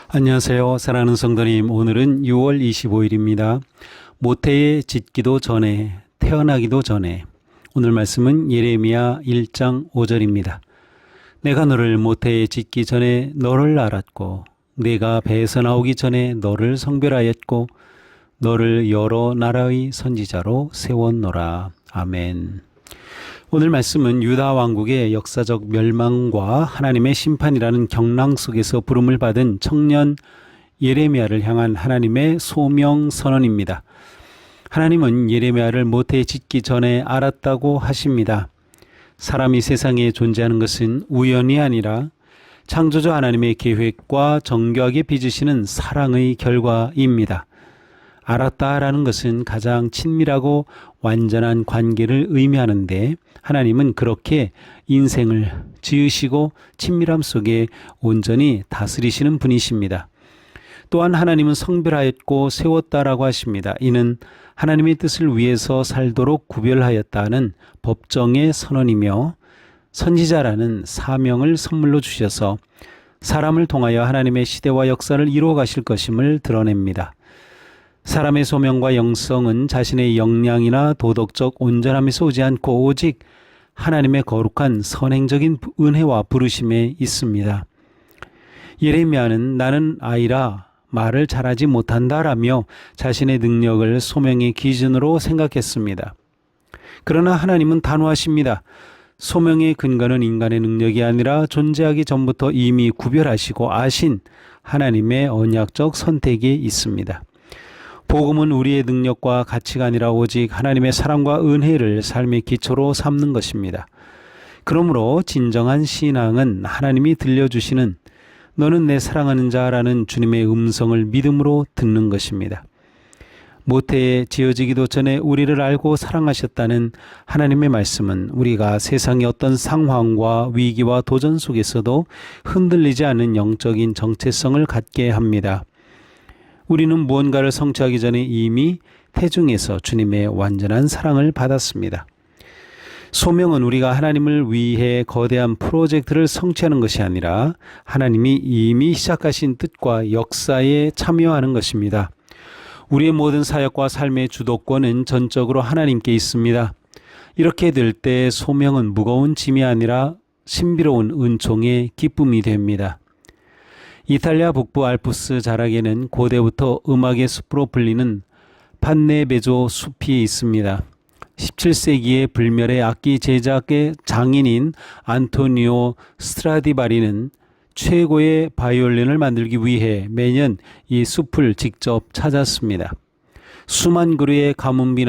안녕하세요. 사랑하는 성도님, 오늘은 6월 25일입니다. 모태에 짓기도 전에, 태어나기도 전에. 오늘 말씀은 예레미야 1장 5절입니다. 내가 너를 모태에 짓기 전에 너를 알았고, 내가 배에서 나오기 전에 너를 성별하였고, 너를 여러 나라의 선지자로 세웠노라. 아멘. 오늘 말씀은 유다 왕국의 역사적 멸망과 하나님의 심판이라는 경랑 속에서 부름을 받은 청년 예레미야를 향한 하나님의 소명 선언입니다. 하나님은 예레미야를 모태에 짓기 전에 알았다고 하십니다. 사람이 세상에 존재하는 것은 우연이 아니라 창조주 하나님의 계획과 정교하게 빚으시는 사랑의 결과입니다. 알았다라는 것은 가장 친밀하고 완전한 관계를 의미하는데 하나님은 그렇게 인생을 지으시고 친밀함 속에 온전히 다스리시는 분이십니다. 또한 하나님은 성별하였고 세웠다라고 하십니다. 이는 하나님의 뜻을 위해서 살도록 구별하였다는 법정의 선언이며 선지자라는 사명을 선물로 주셔서 사람을 통하여 하나님의 시대와 역사를 이루어 가실 것임을 드러냅니다. 사람의 소명과 영성은 자신의 역량이나 도덕적 온전함에서 오지 않고 오직 하나님의 거룩한 선행적인 은혜와 부르심에 있습니다. 예레미야는 나는 아이라 말을 잘하지 못한다라며 자신의 능력을 소명의 기준으로 생각했습니다. 그러나 하나님은 단호하십니다. 소명의 근거는 인간의 능력이 아니라 존재하기 전부터 이미 구별하시고 아신 하나님의 언약적 선택이 있습니다. 복음은 우리의 능력과 가치가 아니라 오직 하나님의 사랑과 은혜를 삶의 기초로 삼는 것입니다. 그러므로 진정한 신앙은 하나님이 들려주시는 너는 내 사랑하는 자라는 주님의 음성을 믿음으로 듣는 것입니다. 모태에 지어지기도 전에 우리를 알고 사랑하셨다는 하나님의 말씀은 우리가 세상의 어떤 상황과 위기와 도전 속에서도 흔들리지 않는 영적인 정체성을 갖게 합니다. 우리는 무언가를 성취하기 전에 이미 태중에서 주님의 완전한 사랑을 받았습니다. 소명은 우리가 하나님을 위해 거대한 프로젝트를 성취하는 것이 아니라 하나님이 이미 시작하신 뜻과 역사에 참여하는 것입니다. 우리의 모든 사역과 삶의 주도권은 전적으로 하나님께 있습니다. 이렇게 될 때 소명은 무거운 짐이 아니라 신비로운 은총의 기쁨이 됩니다. 이탈리아 북부 알프스 자락에는 고대부터 음악의 숲으로 불리는 판네베조 숲이 있습니다. 17세기의 불멸의 악기 제작의 장인인 안토니오 스트라디바리는 최고의 바이올린을 만들기 위해 매년 이 숲을 직접 찾았습니다. 수만 그루의 가뭄비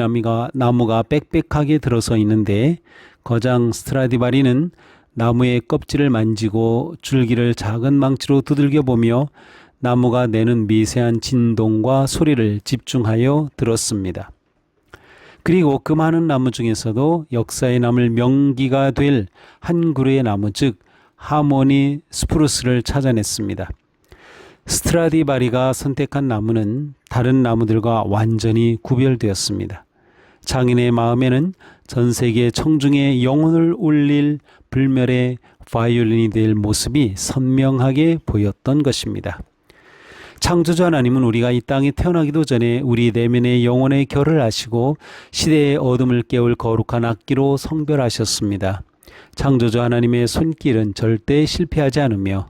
나무가 빽빽하게 들어서 있는데 거장 스트라디바리는 나무의 껍질을 만지고 줄기를 작은 망치로 두들겨 보며 나무가 내는 미세한 진동과 소리를 집중하여 들었습니다. 그리고 그 많은 나무 중에서도 역사에 남을 명기가 될 한 그루의 나무, 즉 하모니 스프루스를 찾아냈습니다. 스트라디바리가 선택한 나무는 다른 나무들과 완전히 구별되었습니다. 장인의 마음에는 전 세계 청중의 영혼을 울릴 불멸의 바이올린이 될 모습이 선명하게 보였던 것입니다. 창조주 하나님은 우리가 이 땅에 태어나기도 전에 우리 내면의 영혼의 결을 아시고 시대의 어둠을 깨울 거룩한 악기로 성별하셨습니다. 창조주 하나님의 손길은 절대 실패하지 않으며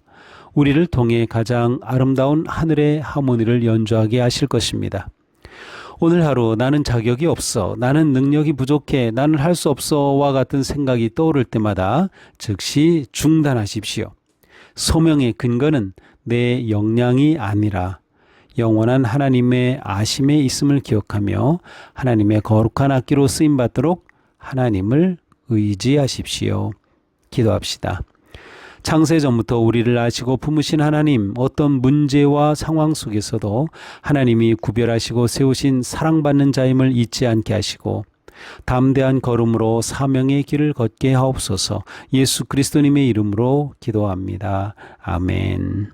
우리를 통해 가장 아름다운 하늘의 하모니를 연주하게 하실 것입니다. 오늘 하루 나는 자격이 없어, 나는 능력이 부족해, 나는 할 수 없어와 같은 생각이 떠오를 때마다 즉시 중단하십시오. 소명의 근거는 내 역량이 아니라 영원한 하나님의 아심에 있음을 기억하며 하나님의 거룩한 악기로 쓰임받도록 하나님을 의지하십시오. 기도합시다. 창세전부터 우리를 아시고 품으신 하나님, 어떤 문제와 상황 속에서도 하나님이 구별하시고 세우신 사랑받는 자임을 잊지 않게 하시고 담대한 걸음으로 사명의 길을 걷게 하옵소서. 예수 그리스도님의 이름으로 기도합니다. 아멘.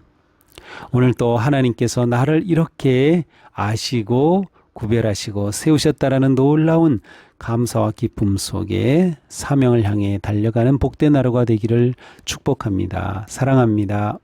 오늘 또 하나님께서 나를 이렇게 아시고 구별하시고 세우셨다라는 놀라운 감사와 기쁨 속에 사명을 향해 달려가는 복된 하루가 되기를 축복합니다. 사랑합니다.